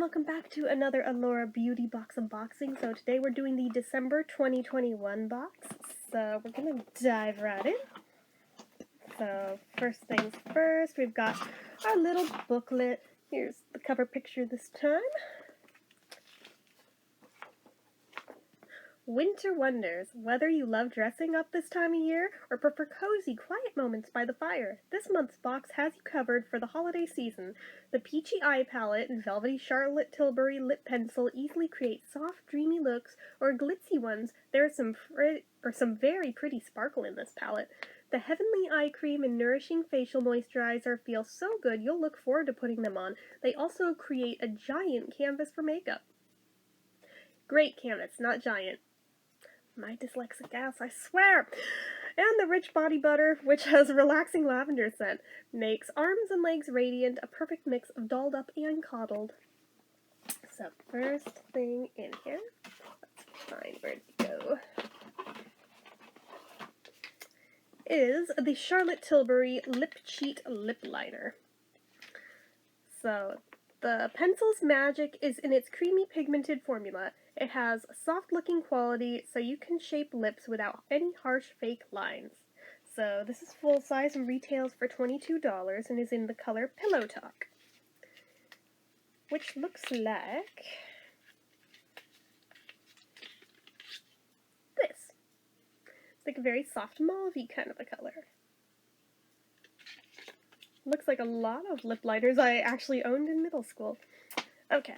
welcome back to another Allure beauty box unboxing. So today we're doing the December 2021 box. So we're gonna dive right in. So first things first, we've got our little booklet. Here's the cover picture this time. Winter Wonders. Whether you love dressing up this time of year or prefer cozy, quiet moments by the fire, this month's box has you covered for the holiday season. The Peachy Eye Palette and Velvety Charlotte Tilbury Lip Pencil easily create soft, dreamy looks or glitzy ones. There is some very pretty sparkle in this palette. The Heavenly Eye Cream and Nourishing Facial Moisturizer feel so good you'll look forward to putting them on. They also create a giant canvas for makeup. Great canvas, not giant. My dyslexic ass, I swear! And the Rich Body Butter, which has a relaxing lavender scent, makes arms and legs radiant, a perfect mix of dolled up and coddled. So first thing in here, let's find where to go, is the Charlotte Tilbury Lip Cheat Lip Liner. So the pencil's magic is in its creamy pigmented formula. It has a soft-looking quality, so you can shape lips without any harsh fake lines. So this is full size and retails for $22 and is in the color Pillow Talk, which looks like this. It's like a very soft mauve-y kind of a color. Looks like a lot of lip liners I actually owned in middle school. Okay.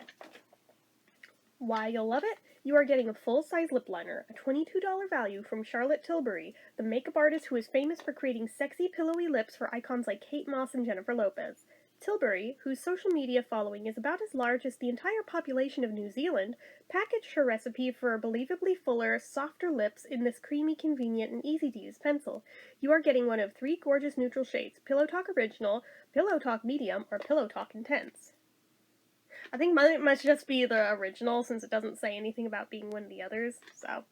Why you'll love it? You are getting a full-size lip liner, a $22 value from Charlotte Tilbury, the makeup artist who is famous for creating sexy, pillowy lips for icons like Kate Moss and Jennifer Lopez. Tilbury, whose social media following is about as large as the entire population of New Zealand, packaged her recipe for believably fuller, softer lips in this creamy, convenient, and easy-to-use pencil. You are getting one of 3 gorgeous neutral shades: Pillow Talk Original, Pillow Talk Medium, or Pillow Talk Intense. I think mine must just be the original since it doesn't say anything about being one of the others. So,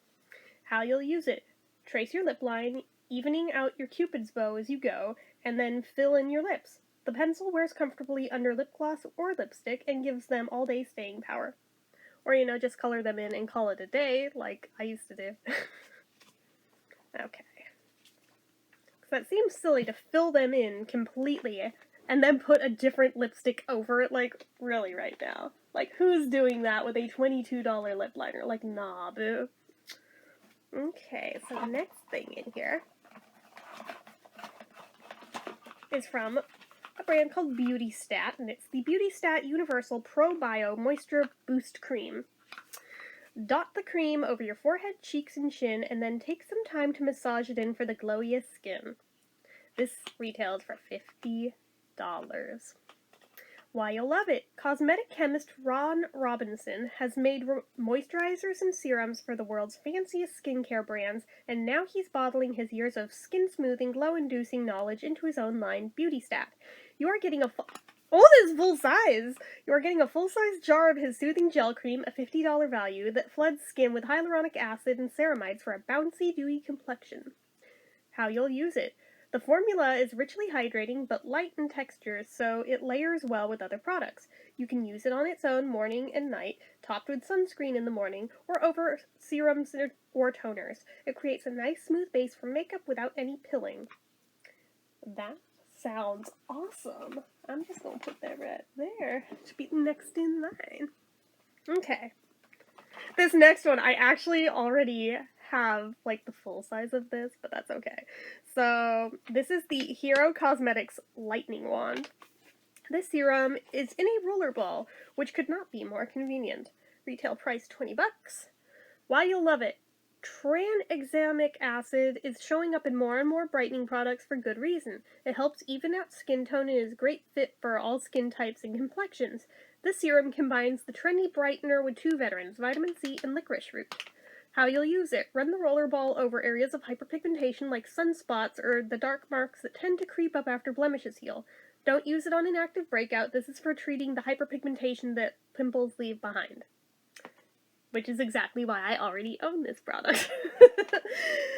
how you'll use it. Trace your lip line, evening out your cupid's bow as you go, and then fill in your lips. The pencil wears comfortably under lip gloss or lipstick and gives them all-day staying power. Or, just color them in and call it a day, like I used to do. Okay. Because that seems silly to fill them in completely and then put a different lipstick over it, like, really right now. Like, who's doing that with a $22 lip liner? Like, nah, boo. Okay, so the next thing in here is from a brand called Beauty Stat, and it's the Beauty Stat Universal Pro Bio Moisture Boost Cream. Dot the cream over your forehead, cheeks, and chin, and then take some time to massage it in for the glowiest skin. This retails for $50. Why you'll love it. Cosmetic chemist Ron Robinson has made moisturizers and serums for the world's fanciest skincare brands, and now he's bottling his years of skin-smoothing, glow-inducing knowledge into his own line, Beauty Stat. You are getting this is full size! You are getting a full-size jar of his soothing gel cream, a $50 value, that floods skin with hyaluronic acid and ceramides for a bouncy, dewy complexion. How you'll use it. The formula is richly hydrating but light in texture, so it layers well with other products. You can use it on its own morning and night, topped with sunscreen in the morning, or over serums or toners. It creates a nice smooth base for makeup without any pilling. That sounds awesome. I'm just going to put that right there to be next in line. Okay. This next one, I actually already have, like, the full size of this, but that's okay. So, this is the Hero Cosmetics Lightning Wand. This serum is in a roller ball, which could not be more convenient. Retail price $20. Why you'll love it. Tranexamic acid is showing up in more and more brightening products for good reason. It helps even out skin tone and is a great fit for all skin types and complexions. This serum combines the trendy brightener with 2 veterans, vitamin C and licorice root. How you'll use it. Run the roller ball over areas of hyperpigmentation like sunspots or the dark marks that tend to creep up after blemishes heal. Don't use it on an active breakout. This is for treating the hyperpigmentation that pimples leave behind. Which is exactly why I already own this product.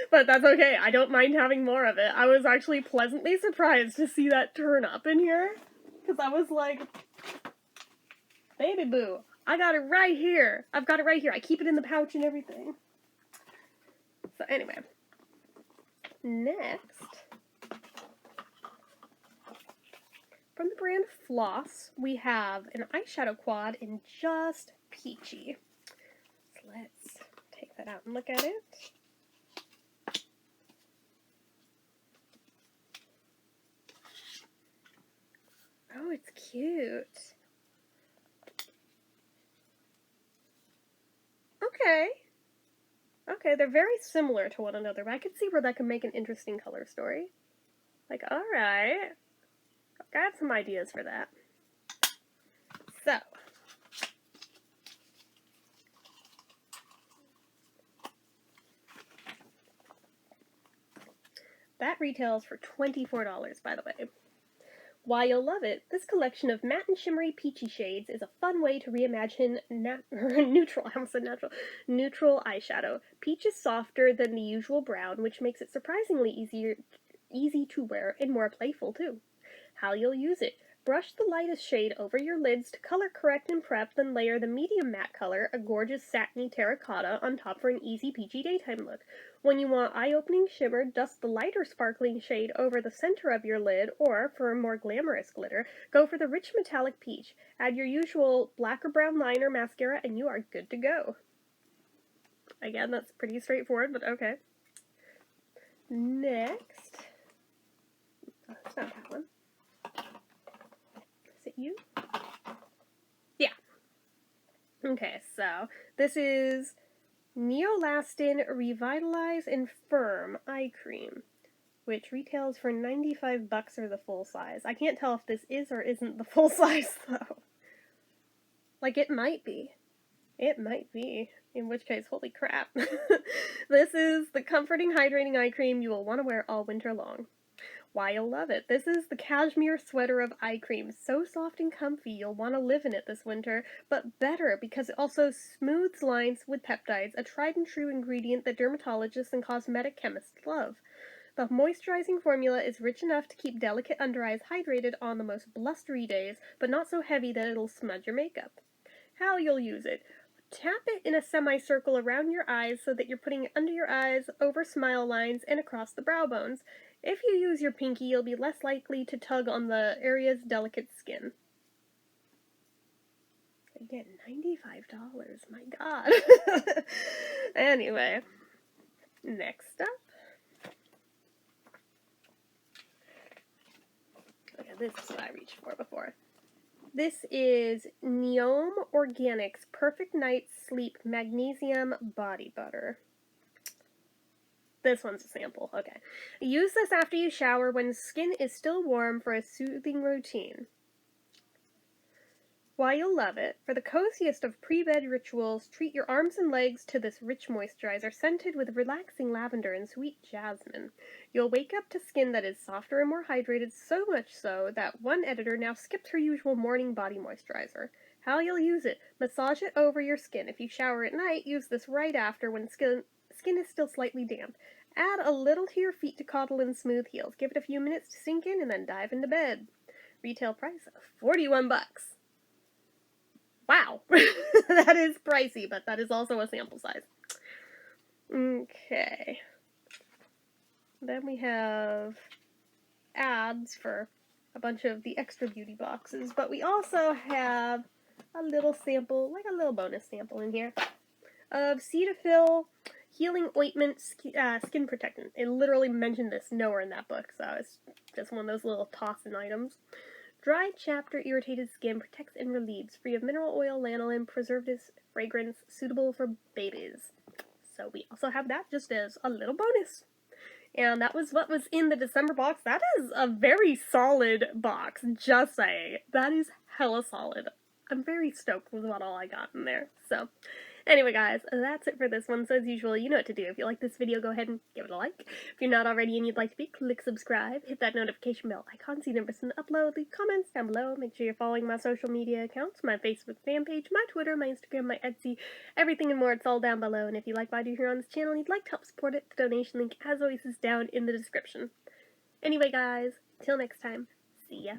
But that's okay, I don't mind having more of it. I was actually pleasantly surprised to see that turn up in here, because I was like, Baby boo. I got it right here. I've got it right here. I keep it in the pouch and everything. So anyway. Next. From the brand Floss, we have an eyeshadow quad in Just Peachy. So let's take that out and look at it. Oh, it's cute. Okay. Okay, they're very similar to one another, but I could see where that could make an interesting color story. Like, alright. I've got some ideas for that. So. That retails for $24, by the way. Why you'll love it, this collection of matte and shimmery peachy shades is a fun way to reimagine neutral eyeshadow. Peach is softer than the usual brown, which makes it surprisingly easy to wear and more playful too. How you'll use it. Brush the lightest shade over your lids to color correct and prep, then layer the medium matte color, a gorgeous satiny terracotta, on top for an easy peachy daytime look. When you want eye-opening shimmer, dust the lighter sparkling shade over the center of your lid, or, for a more glamorous glitter, go for the rich metallic peach. Add your usual black or brown liner mascara, and you are good to go. Again, that's pretty straightforward, but okay. Next. Oh, it's not that one. Is it you? Yeah. Okay, so this is Neolastin Revitalize and Firm Eye Cream, which retails for $95 for the full size. I can't tell if this is or isn't the full size, though. Like, it might be. It might be. In which case, holy crap. This is the comforting, hydrating eye cream you will want to wear all winter long. Why you'll love it. This is the cashmere sweater of eye cream. So soft and comfy, you'll want to live in it this winter, but better because it also smooths lines with peptides, a tried and true ingredient that dermatologists and cosmetic chemists love. The moisturizing formula is rich enough to keep delicate under eyes hydrated on the most blustery days, but not so heavy that it'll smudge your makeup. How you'll use it. Tap it in a semicircle around your eyes so that you're putting it under your eyes, over smile lines, and across the brow bones. If you use your pinky, you'll be less likely to tug on the area's delicate skin. Again, $95, my god. Anyway, next up. Okay, this is what I reached for before. This is Neom Organics Perfect Night Sleep Magnesium Body Butter. This one's a sample, okay. Use this after you shower when skin is still warm for a soothing routine. Why you'll love it. For the coziest of pre-bed rituals, treat your arms and legs to this rich moisturizer scented with relaxing lavender and sweet jasmine. You'll wake up to skin that is softer and more hydrated, so much so that one editor now skips her usual morning body moisturizer. How you'll use it. Massage it over your skin. If you shower at night, use this right after when skin is still slightly damp. Add a little to your feet to coddle and smooth heels. Give it a few minutes to sink in and then dive into bed. Retail price of $41. Wow, that is pricey, but that is also a sample size. Okay. Then we have ads for a bunch of the extra beauty boxes, but we also have a little sample, like a little bonus sample in here, of Cetaphil Healing Ointment Skin Protectant. It literally mentioned this nowhere in that book, so it's just one of those little toss-in items. Dry, chapped, or irritated skin protects and relieves, free of mineral oil, lanolin, preservatives, fragrance, suitable for babies. So we also have that just as a little bonus. And that was what was in the December box. That is a very solid box, just saying. That is hella solid. I'm very stoked with what all I got in there. So, anyway guys, that's it for this one. So as usual, you know what to do. If you like this video, go ahead and give it a like. If you're not already and you'd like to be, click subscribe, hit that notification bell icon so you never miss an upload, leave comments down below, make sure you're following my social media accounts, my Facebook fan page, my Twitter, my Instagram, my Etsy, everything and more, it's all down below. And if you like what I do here on this channel and you'd like to help support it, the donation link, as always, is down in the description. Anyway guys, till next time, see ya.